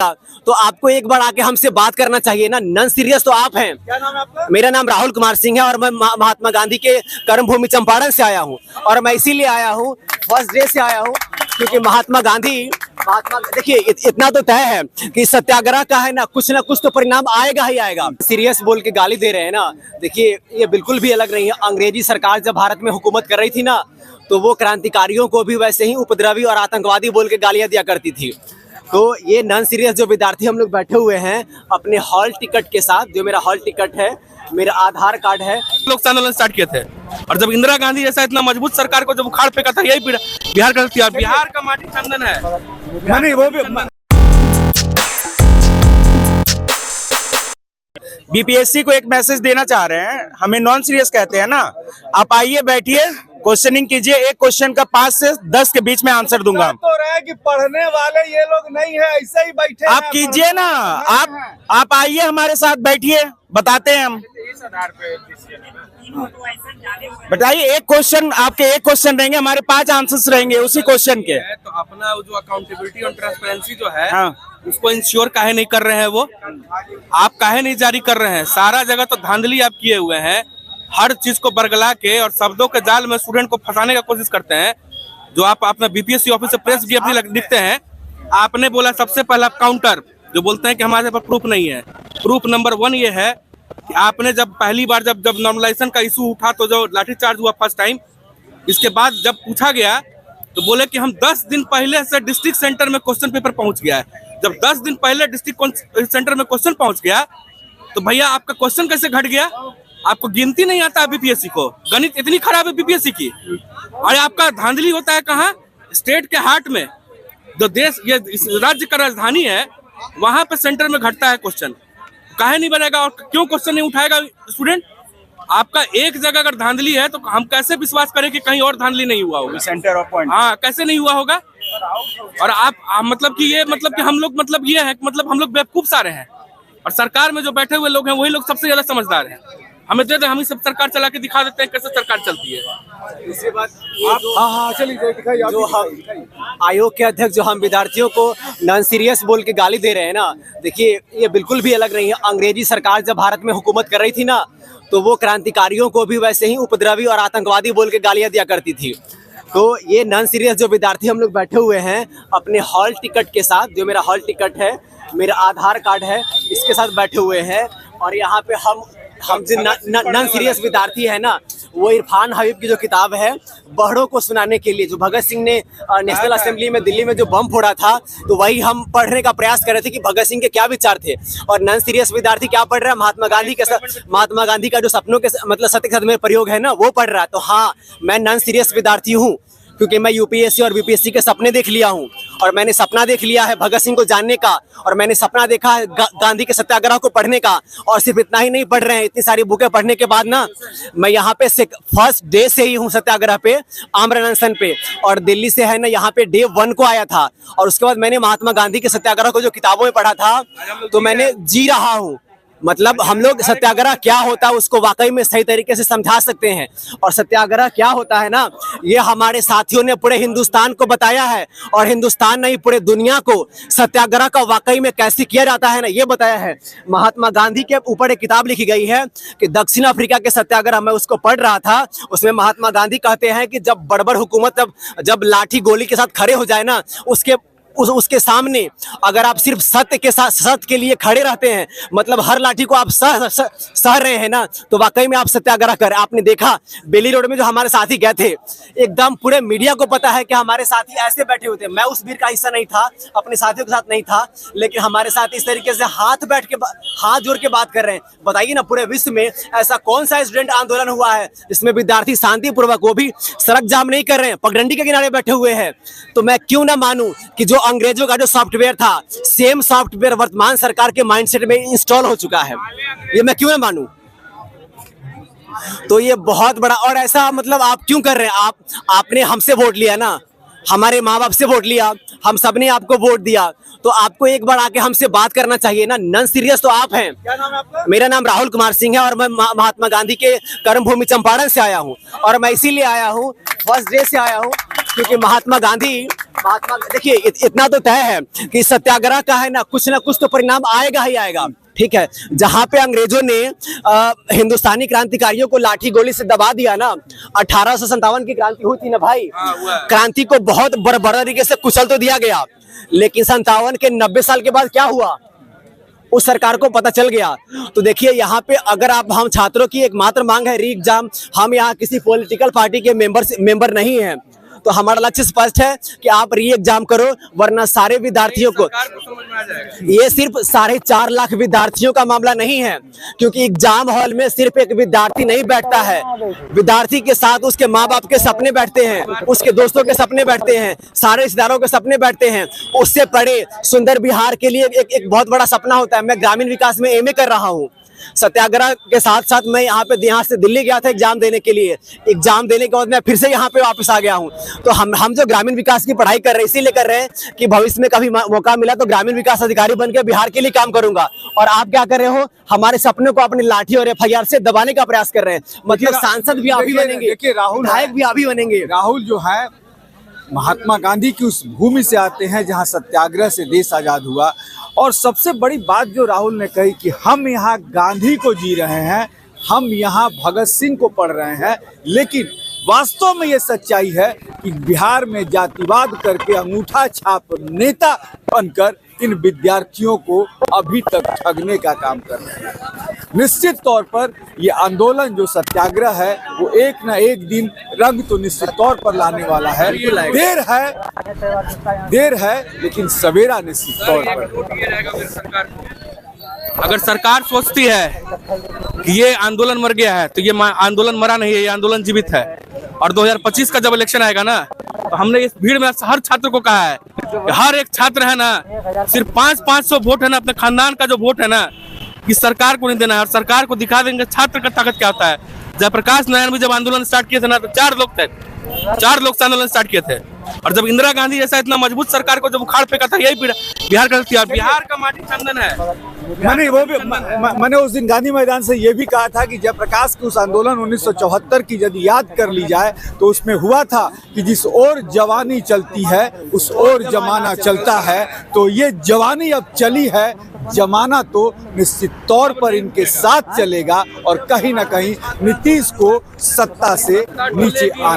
तो आपको एक बार आके हमसे बात करना चाहिए ना। नन सीरियस तो आप हैं। क्या नाम है आपका? मेरा नाम राहुल कुमार सिंह है और मैं महात्मा गांधी के कर्मभूमि चंपारण से आया हूँ। और मैं इसीलिए आया हूँ, फर्स्ट डे से आया हूँ, क्योंकि महात्मा देखिए इतना तो तय है कि सत्याग्रह का है ना कुछ तो परिणाम आएगा ही आएगा। सीरियस बोल के गाली दे रहे हैं ना। देखिए ये बिल्कुल भी अलग नहीं है। अंग्रेजी सरकार जब भारत में हुकूमत कर रही थी ना, तो वो क्रांतिकारियों को भी वैसे ही उपद्रवी और आतंकवादी बोल के गालियां दिया करती थी। तो ये नॉन सीरियस जो विद्यार्थी हम लोग बैठे हुए हैं अपने हॉल टिकट के साथ, जो मेरा हॉल टिकट है, मेरा आधार कार्ड है। लोग आंदोलन स्टार्ट किए थे और जब इंदिरा गांधी जैसा इतना मजबूत सरकार को जब उखाड़ फेंका था, यही बिहार का थी। बिहार का माटी चंदन है। नहीं, वो भी बीपीएससी को एक मैसेज देना चाह रहे हैं। हमें नॉन सीरियस कहते हैं ना। आप आइए, बैठिए, क्वेश्चनिंग कीजिए। एक क्वेश्चन का 5 से 10 के बीच में आंसर दूंगा। तो रहा है कि पढ़ने वाले ये लोग नहीं है, ऐसे ही बैठे आप कीजिए ना। आप आइए, हमारे साथ बैठिए, बताते हैं हम। बताइए, एक क्वेश्चन आपके, एक क्वेश्चन रहेंगे, हमारे 5 आंसर्स रहेंगे उसी क्वेश्चन के। तो अपना जो अकाउंटेबिलिटी और ट्रांसपेरेंसी जो है, हाँ, उसको इंश्योर काहे नहीं कर रहे हैं? वो आप काहे नहीं जारी कर रहे हैं? सारा जगह तो धांधली आप किए हुए हैं। हर चीज को बरगला के और शब्दों के जाल में स्टूडेंट को फंसाने का कोशिश करते हैं। जो आप अपना बीपीएससी ऑफिस से प्रेस विज्ञप्ति लिखते हैं, आपने बोला सबसे पहला काउंटर, जो बोलते हैं कि हमारे पास प्रूफ नहीं है। प्रूफ नंबर 1 ये है कि आपने जब पहली बार जब नॉर्मलाइजेशन का इशू उठा, तो जो लाठीचार्ज हुआ फर्स्ट टाइम, इसके बाद जब पूछा गया तो बोले कि हम 10 दिन पहले से डिस्ट्रिक्ट सेंटर में क्वेश्चन पेपर पहुंच गया है। जब 10 दिन पहले डिस्ट्रिक्ट सेंटर में क्वेश्चन पहुंच गया, तो भैया आपका क्वेश्चन कैसे घट गया? आपको गिनती नहीं आता है बीपीएससी को? गणित इतनी खराब है बीपीएससी की? और आपका धांधली होता है कहाँ? स्टेट के हार्ट में, जो देश, ये राज्य का राजधानी है, वहां पे सेंटर में घटता है क्वेश्चन। काहे नहीं बनेगा और क्यों क्वेश्चन नहीं उठाएगा स्टूडेंट? आपका एक जगह अगर धांधली है तो हम कैसे विश्वास करें कि कहीं और धांधली नहीं हुआ होगा? Centre of point. हाँ, कैसे नहीं हुआ होगा? और आप मतलब कि ये मतलब कि हम लोग मतलब ये है कि मतलब हम लोग बेवकूफ सारे हैं, और सरकार में जो बैठे हुए लोग हैं वही लोग सबसे ज्यादा समझदार हैं। हमें दे दे, हम ही सब सरकार चला के दिखा देते हैं कैसे सरकार चलती है। इसके बाद चलिए जो हम आयोग के अध्यक्ष जो हम विद्यार्थियों को नॉन सीरियस बोल के गाली दे रहे हैं ना, देखिए ये बिल्कुल भी अलग नहीं है। अंग्रेजी सरकार जब भारत में हुकूमत कर रही थी ना, तो वो क्रांतिकारियों को भी वैसे ही उपद्रवी और आतंकवादी बोल के गालियां दिया करती थी। तो ये नॉन सीरियस जो विद्यार्थी हम लोग बैठे हुए हैं अपने हॉल टिकट के साथ, जो मेरा हॉल टिकट है, मेरा आधार कार्ड है, इसके साथ बैठे हुए हैं। और यहाँ पे हम जो नॉन सीरियस विद्यार्थी है ना, वो इरफान हबीब की जो किताब है बहड़ों को सुनाने के लिए, जो भगत सिंह ने नेशनल असेंबली में दिल्ली में जो बम फोड़ा था, तो वही हम पढ़ने का प्रयास कर रहे थे कि भगत सिंह के क्या विचार थे। और नॉन सीरियस विद्यार्थी क्या पढ़ रहा है? महात्मा गांधी का जो सपनों के मतलब सत्य के साथ में प्रयोग है ना, वो पढ़ रहा है। तो हाँ, मैं नॉन सीरियस विद्यार्थी हूँ, क्योंकि मैं यूपीएससी और बीपीएससी के सपने देख लिया हूँ। और मैंने सपना देख लिया है भगत सिंह को जानने का, और मैंने सपना देखा है गांधी के सत्याग्रह को पढ़ने का। और सिर्फ इतना ही नहीं पढ़ रहे हैं, इतनी सारी बुकें पढ़ने के बाद ना, मैं यहाँ पे फर्स्ट डे से ही हूँ सत्याग्रह पे, आमरण अनशन पे। और दिल्ली से है ना यहाँ पे डे 1 को आया था। और उसके बाद मैंने महात्मा गांधी के सत्याग्रह को जो किताबों में पढ़ा था, तो मैंने जी रहा हूँ। मतलब हम लोग सत्याग्रह क्या होता है उसको वाकई में सही तरीके से समझा सकते हैं। और सत्याग्रह क्या होता है ना, ये हमारे साथियों ने पूरे हिंदुस्तान को बताया है, और हिंदुस्तान नहीं पूरे दुनिया को सत्याग्रह का वाकई में कैसे किया जाता है ना, ये बताया है। महात्मा गांधी के ऊपर एक किताब लिखी गई है कि दक्षिण अफ्रीका के सत्याग्रह, मैं उसको पढ़ रहा था। उसमें महात्मा गांधी कहते हैं कि जब बड़बड़ हुकूमत जब लाठी गोली के साथ खड़े हो जाए ना, उसके सामने अगर आप सिर्फ सत्य के साथ, सत्य के लिए खड़े रहते हैं, मतलब हर लाठी को आप सह रहे हैं ना, तो वाकई में आप सत्याग्रह करें। आपने देखा बेली रोड में जो हमारे साथी गए थे, एकदम पूरे मीडिया को पता है कि हमारे साथी ऐसे बैठे हुए थे। मैं उस भीड़ का हिस्सा नहीं था, अपने साथियों के साथ नहीं था, लेकिन हमारे साथ इस तरीके से हाथ जोड़ के बात कर रहे हैं। बताइए ना, पूरे विश्व में ऐसा कौन सा स्टूडेंट आंदोलन हुआ है जिसमें विद्यार्थी शांतिपूर्वक, वो भी सड़क जाम नहीं कर रहे हैं, पगडंडी के किनारे बैठे हुए हैं। तो मैं क्यों ना मानूं कि जो अंग्रेजों का जो सॉफ्टवेयर था, सेम सॉफ्टवेयर वर्तमान सरकार के माइंडसेट में इंस्टॉल हो चुका है। ये मैं क्यों ना मानूं? तो ये बहुत बड़ा, और ऐसा मतलब आप क्यों कर रहे हैं? आपने हमसे वोट लिया ना, हमारे माँ बाप से वोट लिया, हम सबने आपको वोट दिया, तो आपको एक बार आके हमसे बात करना चाहिए ना। नॉन सीरियस तो आप हैं। क्या नाम है आपका? मेरा नाम राहुल कुमार सिंह है और मैं महात्मा गांधी के कर्मभूमि चंपारण से आया हूँ। और मैं इसीलिए आया हूँ, फर्स्ट डे से आया हूँ, क्योंकि महात्मा देखिए इतना तो तय है कि सत्याग्रह का है ना कुछ तो परिणाम आएगा ही आएगा। ठीक है, जहां पे अंग्रेजों ने हिंदुस्तानी क्रांतिकारियों को लाठी गोली से दबा दिया ना, 1857 की क्रांति हुई थी ना भाई, क्रांति को बहुत बड़ा तरीके से कुचल तो दिया गया, लेकिन 57 के 90 साल के बाद क्या हुआ उस सरकार को पता चल गया। तो देखिए यहाँ पे अगर हम छात्रों की एकमात्र मांग है री एग्जाम, हम यहाँ किसी पॉलिटिकल पार्टी के मेंबर नहीं हैं, तो हमारा लक्ष्य स्पष्ट है कि आप री एग्जाम करो, वरना सारे विद्यार्थियों को, ये सिर्फ 4.5 लाख विद्यार्थियों का मामला नहीं है, क्योंकि एग्जाम हॉल में सिर्फ एक विद्यार्थी नहीं बैठता है, विद्यार्थी के साथ उसके माँ बाप के सपने बैठते हैं, उसके दोस्तों के सपने बैठते हैं, सारे रिश्तेदारों के सपने बैठते हैं। उससे परे सुंदर बिहार के लिए एक बहुत बड़ा सपना होता है। मैं ग्रामीण विकास में एमए कर रहा हूँ। सत्याग्रह के साथ साथ मैं यहाँ से दिल्ली गया था एग्जाम देने के लिए, एग्जाम देने के बाद मैं फिर से यहाँ पे वापस आ गया हूँ। तो हम जो ग्रामीण विकास की पढ़ाई कर रहे हैं इसीलिए कर रहे हैं कि भविष्य में कभी मौका मिला तो ग्रामीण विकास अधिकारी बनकर बिहार के लिए काम करूंगा। और आप क्या कर रहे हो, हमारे सपने को अपनी लाठी और FIR से दबाने का प्रयास कर रहे हैं। मतलब सांसद भी आप ही बनेंगे, देखिए राहुल, विधायक भी आप ही बनेंगे। राहुल जो है महात्मा गांधी की उस भूमि से आते हैं जहां सत्याग्रह से देश आजाद हुआ। और सबसे बड़ी बात जो राहुल ने कही कि हम यहाँ गांधी को जी रहे हैं, हम यहाँ भगत सिंह को पढ़ रहे हैं, लेकिन वास्तव में ये सच्चाई है कि बिहार में जातिवाद करके अंगूठा छाप नेता बनकर इन विद्यार्थियों को अभी तक ठगने का काम कर रहे हैं। निश्चित तौर पर ये आंदोलन जो सत्याग्रह है वो एक न एक दिन रंग तो निश्चित तौर पर लाने वाला है। देर है लेकिन सवेरा निश्चित तौर पर। अगर सरकार सोचती है कि ये आंदोलन मर गया है तो ये आंदोलन मरा नहीं है, ये आंदोलन जीवित है। और 2025 का जब इलेक्शन आएगा ना, तो हमने इस भीड़ में हर छात्र को कहा है, हर एक छात्र है ना, सिर्फ 500 वोट है ना, अपने खानदान का जो वोट है ना, कि सरकार को नहीं देना है। और सरकार को दिखा देंगे छात्र का ताकत क्या होता है। जयप्रकाश नारायण भी जब आंदोलन स्टार्ट किए थे ना, तो 4 लोग थे, 4 लोग से आंदोलन स्टार्ट किए थे। और जब इंदिरा गांधी जैसा इतना मजबूत सरकार को जब उखाड़ फेंका था, यही बिहार का बिहार का माटी चंदन है। मैंने उस दिन गांधी मैदान से ये भी कहा था कि जयप्रकाश के उस आंदोलन 1974 की यदि याद कर ली जाए तो उसमें हुआ था कि जिस ओर जवानी चलती है उस ओर जमाना चलता है। तो ये जवानी अब चली है, जमाना तो निश्चित तौर पर इनके साथ चलेगा और कहीं ना कहीं नीतीश को सत्ता से नीचे